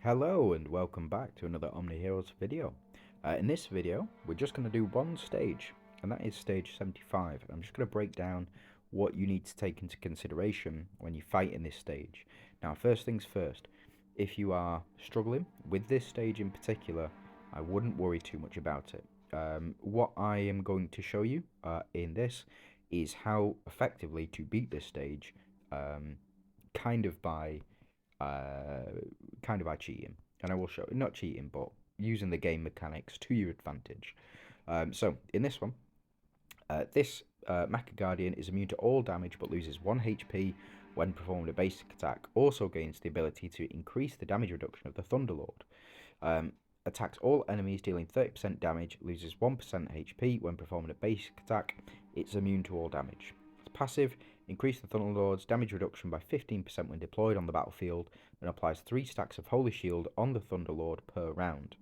Hello and welcome back to another OMNIHEROES video. In this video, we're just going to do one stage, and that is stage 75. And I'm just going to break down what you need to take into consideration when you fight in this stage. Now, first things first, if you are struggling with this stage in particular, I wouldn't worry too much about it. What I am going to show you in this is how effectively to beat this stage, kind of by cheating, and I will show not cheating, but using the game mechanics to your advantage. So in this one, this Mecha Guardian is immune to all damage but loses 1 HP when performing a basic attack. Also gains the ability to increase the damage reduction of the Thunderlord. Attacks all enemies dealing 30% damage, loses 1% HP when performing a basic attack. It's immune to all damage. Its passive, increase the Thunderlord's damage reduction by 15% when deployed on the battlefield, and applies 3 stacks of Holy Shield on the Thunderlord per round.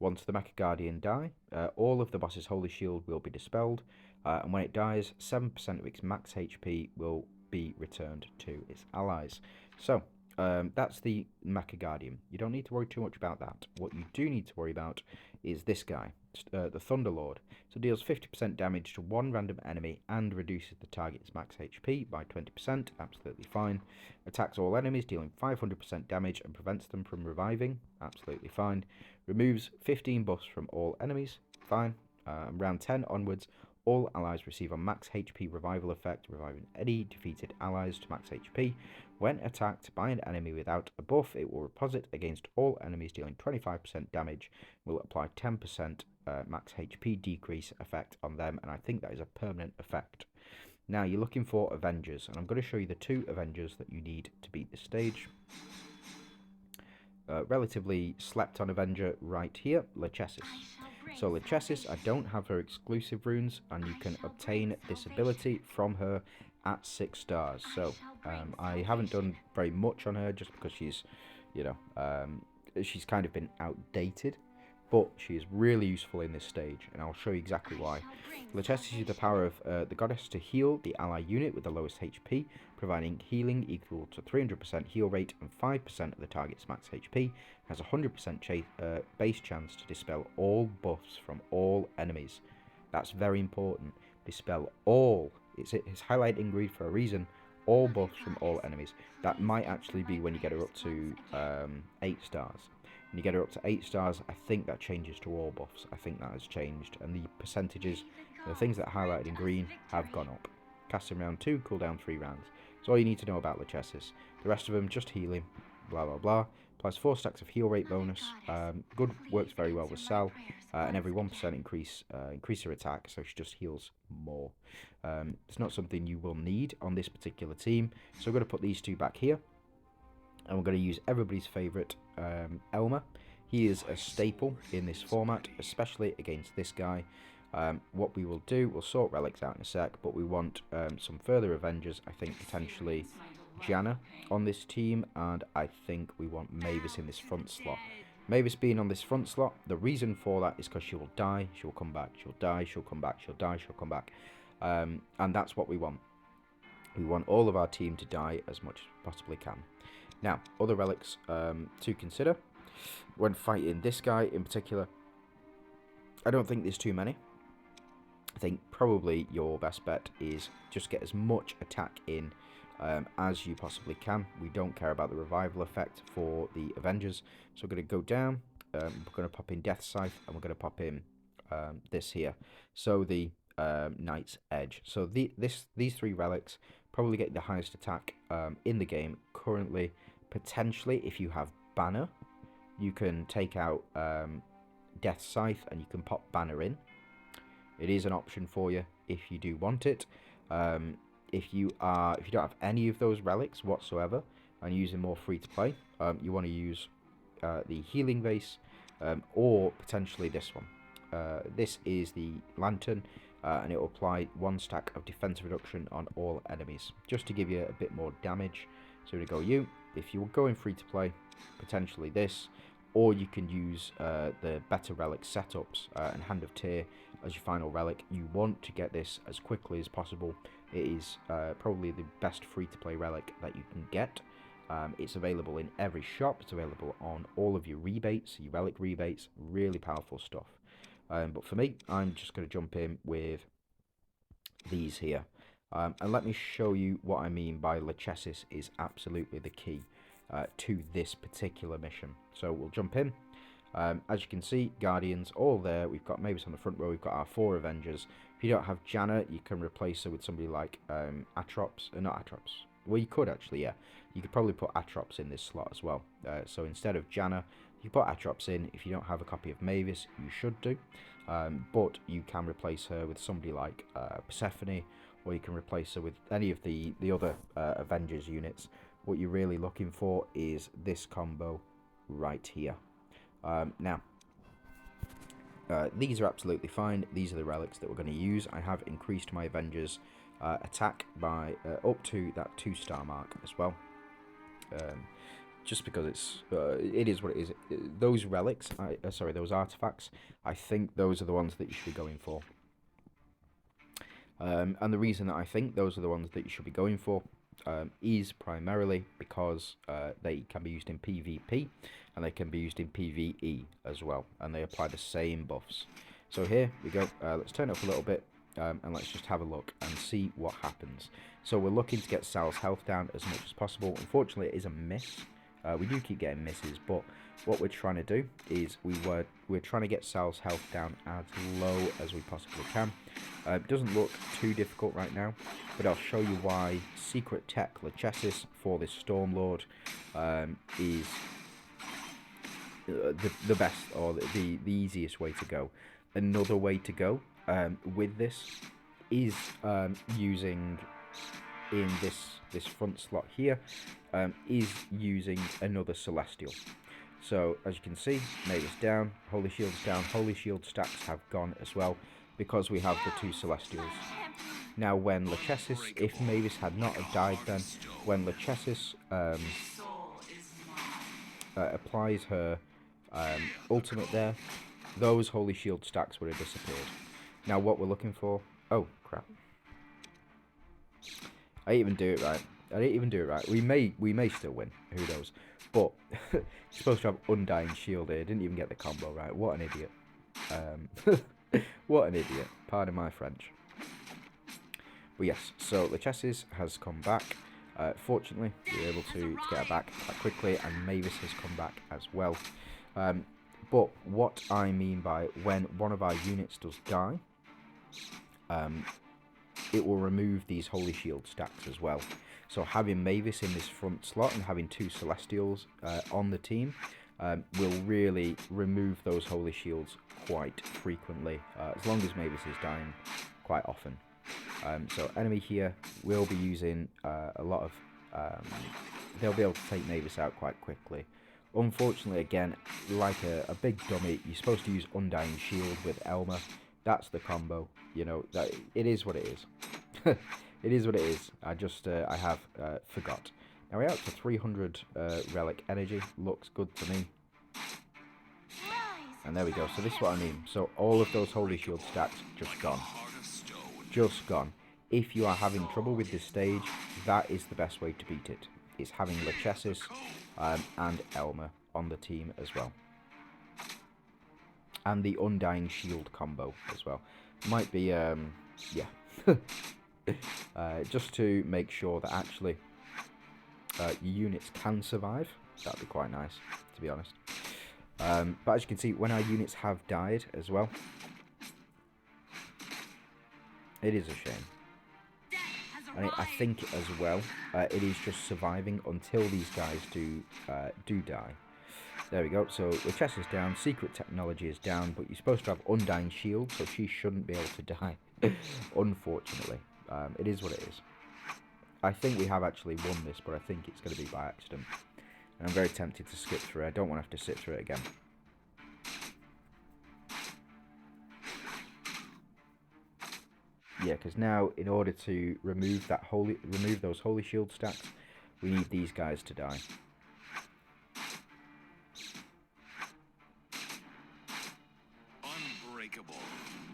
Once the Mecha Guardian die, all of the boss's Holy Shield will be dispelled, and when it dies, 7% of its max HP will be returned to its allies. So, that's the Mecha Guardian. You don't need to worry too much about that. What you do need to worry about is this guy, the Thunderlord. So deals 50% damage to one random enemy and reduces the target's max HP by 20%, absolutely fine. Attacks all enemies, dealing 500% damage and prevents them from reviving, absolutely fine. Removes 15 buffs from all enemies, fine. Round 10 onwards, all allies receive a max HP revival effect, reviving any defeated allies to max HP. When attacked by an enemy without a buff, it will reposit against all enemies, dealing 25% damage, will apply 10% max HP decrease effect on them, and I think that is a permanent effect. Now you're looking for Avengers, and I'm going to show you the 2 Avengers that you need to beat this stage. Relatively slept on Avenger right here, Lachesis. So Lachesis, I don't have her exclusive runes, and you can obtain this ability from her at 6 stars. So I haven't done very much on her just because she's, she's kind of been outdated, but she is really useful in this stage, and I'll show you exactly why. Lachesis uses the power of the goddess to heal the ally unit with the lowest HP, providing healing equal to 300% heal rate and 5% of the target's max HP, has a 100% base chance to dispel all buffs from all enemies. That's very important. Dispel all. It's highlighted in green for a reason. All buffs from all enemies. That might actually be when you get her up to 8 stars. When you get her up to 8 stars, I think that changes to all buffs. I think that has changed, and the percentages, the things that are highlighted in green, have gone up. Cast in round 2, cooldown 3 rounds. That's all you need to know about Lachesis. The rest of them, just healing, blah blah blah. Applies 4 stacks of heal rate bonus. Good, works very well with Sal, and every 1% increase her attack, so she just heals more. It's not something you will need on this particular team, so we're going to put these 2 back here, and we're going to use everybody's favourite, Elmer. He is a staple in this format, especially against this guy. What we will do, we'll sort relics out in a sec, but we want some further Avengers. I think potentially Janna on this team, and I think we want Mavis in this front slot. Mavis being on this front slot, the reason for that is because she will die, she'll come back, she'll die, she'll come back, she'll die, she'll come back. And that's what we want. We want all of our team to die as much as possibly can. Now, other relics to consider when fighting this guy in particular. I don't think there's too many. I think probably your best bet is just get as much attack in as you possibly can. We don't care about the revival effect for the Avengers. So we're going to go down, we're going to pop in Death Scythe, and we're going to pop in this here. So the Knight's Edge. So these 3 relics probably get the highest attack in the game currently. Potentially, if you have Banner, you can take out Death Scythe and you can pop Banner in. It is an option for you if you do want it. If you don't have any of those relics whatsoever and using more free to play, you want to use the Healing Vase, or potentially this one. This is the Lantern, and it will apply 1 stack of defense reduction on all enemies, just to give you a bit more damage. So to go you, if you're going free to play, potentially this, or you can use the better relic setups and Hand of Tyr as your final relic. You want to get this as quickly as possible. It is probably the best free to play relic that you can get. It's available in every shop. It's available on all of your rebates, your relic rebates. Really powerful stuff. But for me, I'm just going to jump in with these here. And let me show you what I mean by Lachesis is absolutely the key to this particular mission. So we'll jump in. As you can see, Guardians all there. We've got Mavis on the front row. We've got our 4 Avengers. If you don't have Janna, you can replace her with somebody like Atrops. Not Atrops. Well, you could actually, yeah. You could probably put Atrops in this slot as well. So instead of Janna, you put Atrops in. If you don't have a copy of Mavis, you should do. But you can replace her with somebody like Persephone, or you can replace her with any of the other Avengers units. What you're really looking for is this combo right here. Now, these are absolutely fine. These are the relics that we're going to use. I have increased my Avengers attack by up to that 2-star mark as well. Just because it is what it is. Those relics, sorry, those artifacts, I think those are the ones that you should be going for. And the reason that I think those are the ones that you should be going for is primarily because they can be used in PvP and they can be used in PvE as well, and they apply the same buffs. So here we go. Let's turn it up a little bit and let's just have a look and see what happens. So we're looking to get Sal's health down as much as possible. Unfortunately, it is a miss. We do keep getting misses, but what we're trying to do is we're trying to get Sal's health down as low as we possibly can. It doesn't look too difficult right now, but I'll show you why Secret Tech Lachesis for this Stormlord is the best, or the easiest way to go. Another way to go with this is using in this front slot here is using another Celestial. So as you can see, Mavis down, Holy Shield's down, Holy Shield stacks have gone as well because we have the 2 Celestials. Now when Lachesis, if Mavis had not have died then, when Lachesis applies her ultimate there, those Holy Shield stacks would have disappeared. Now what we're looking for, oh crap. I didn't even do it right. I didn't even do it right. We may still win. Who knows? But you're supposed to have Undying Shield here. Didn't even get the combo right. What an idiot. What an idiot. Pardon my French. But yes, so Lachesis has come back. Fortunately, we were able to get her back quite quickly, and Mavis has come back as well. But what I mean by when one of our units does die, it will remove these Holy Shield stacks as well. So having Mavis in this front slot and having 2 Celestials on the team will really remove those Holy Shields quite frequently, as long as Mavis is dying quite often. So enemy here will be using a lot of... they'll be able to take Mavis out quite quickly. Unfortunately, again, like a big dummy, you're supposed to use Undying Shield with Elmer. That's the combo. You know, that it is what it is. It is what it is. I just, I have forgot. Now we're out to 300 relic energy. Looks good to me. And there we go. So this is what I mean. So all of those Holy Shield stacks just gone. Just gone. If you are having trouble with this stage, that is the best way to beat it. It's having Lachesis and Elmer on the team as well. And the Undying Shield combo as well. Might be, yeah. Just to make sure that actually your units can survive. That'd be quite nice, to be honest. But as you can see, when our units have died as well, it is a shame. And I think as well, it is just surviving until these guys do die. There we go. So the chest is down, Secret Technology is down, but you're supposed to have Undying Shield, so she shouldn't be able to die. Unfortunately, it is what it is. I think we have actually won this, but I think it's going to be by accident. And I'm very tempted to skip through it. I don't want to have to sit through it again. Yeah, because now in order to remove those Holy Shield stacks, we need these guys to die. Unbreakable,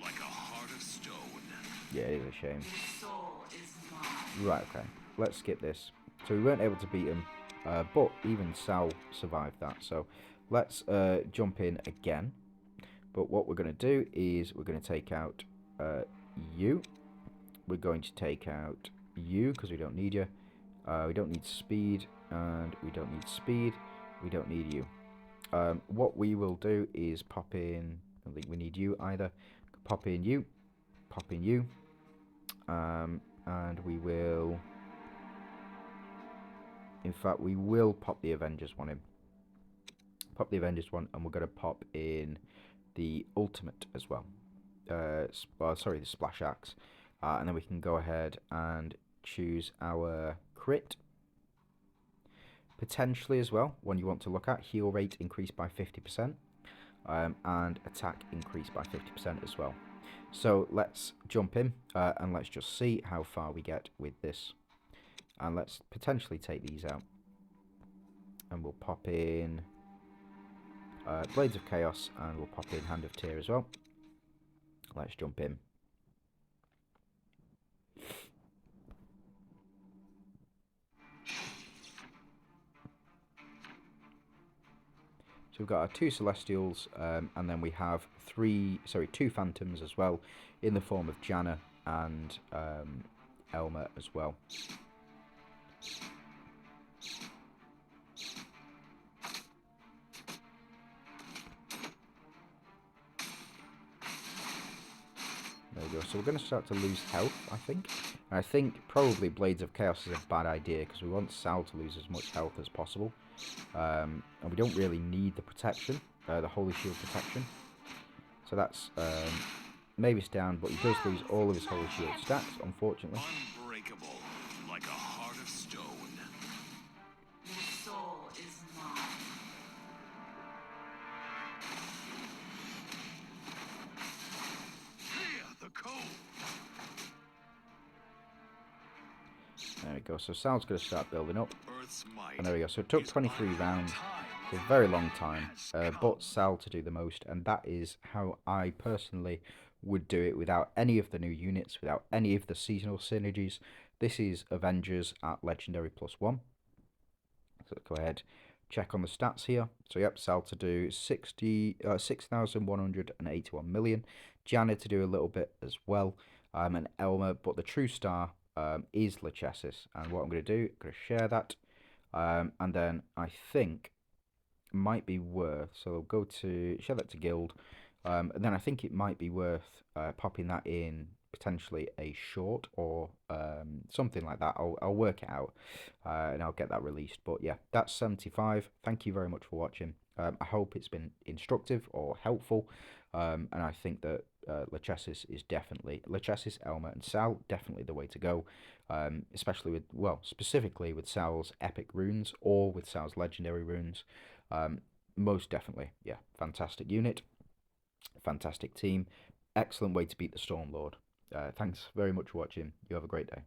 like a heart of stone. Yeah, it is a shame. Right, okay. Let's skip this. So we weren't able to beat him but even Sal survived that. So let's jump in again. But what we're going to do is we're going to take out you. We're going to take out you because we don't need you. We don't need speed, and we don't need speed. We don't need you. What we will do is pop in. I don't think we need you either. Pop in you. Pop in you. And we will. In fact, we will pop the Avengers one in. Pop the Avengers one, and we're going to pop in the Ultimate as well. Sorry, the Splash Axe. And then we can go ahead and choose our crit. Potentially as well, one you want to look at, heal rate increased by 50%. And attack increased by 50% as well. So let's jump in and let's just see how far we get with this. And let's potentially take these out. And we'll pop in Blades of Chaos, and we'll pop in Hand of Tyr as well. Let's jump in. So we've got our 2 Celestials, and then we have 2 Phantoms as well, in the form of Janna and Elma as well. There we go. So we're going to start to lose health, I think. And I think probably Blades of Chaos is a bad idea because we want Sal to lose as much health as possible. And we don't really need the protection, the Holy Shield protection. So that's Mavis down, but he does lose all of his Holy Shield stats, unfortunately. Unbreakable, like a heart of stone. Your soul is mine. The code. There we go. So Sal's going to start building up. Earth's might. And there we go. So it took 23 rounds. A very long time, but Sal to do the most, and that is how I personally would do it without any of the new units, without any of the seasonal synergies. This is Avengers at Legendary +1. So go ahead, check on the stats here. So yep, Sal to do 6,181 million. Janna to do a little bit as well, and Elma, but the true star is Lachesis. And what I'm going to do, I'm going to share that, and then I think might be worth, so I'll go to share that to guild, and then I think it might be worth popping that in potentially a short or something like that. I'll work it out and I'll get that released. But yeah, that's 75. Thank you very much for watching. I hope it's been instructive or helpful, and I think that Lachesis is definitely Lachesis, Elma, and Sal definitely the way to go, especially with, well, specifically with Sal's epic runes or with Sal's legendary runes. Most definitely, yeah, fantastic unit, fantastic team, excellent way to beat the Stormlord. Thanks very much for watching. You have a great day.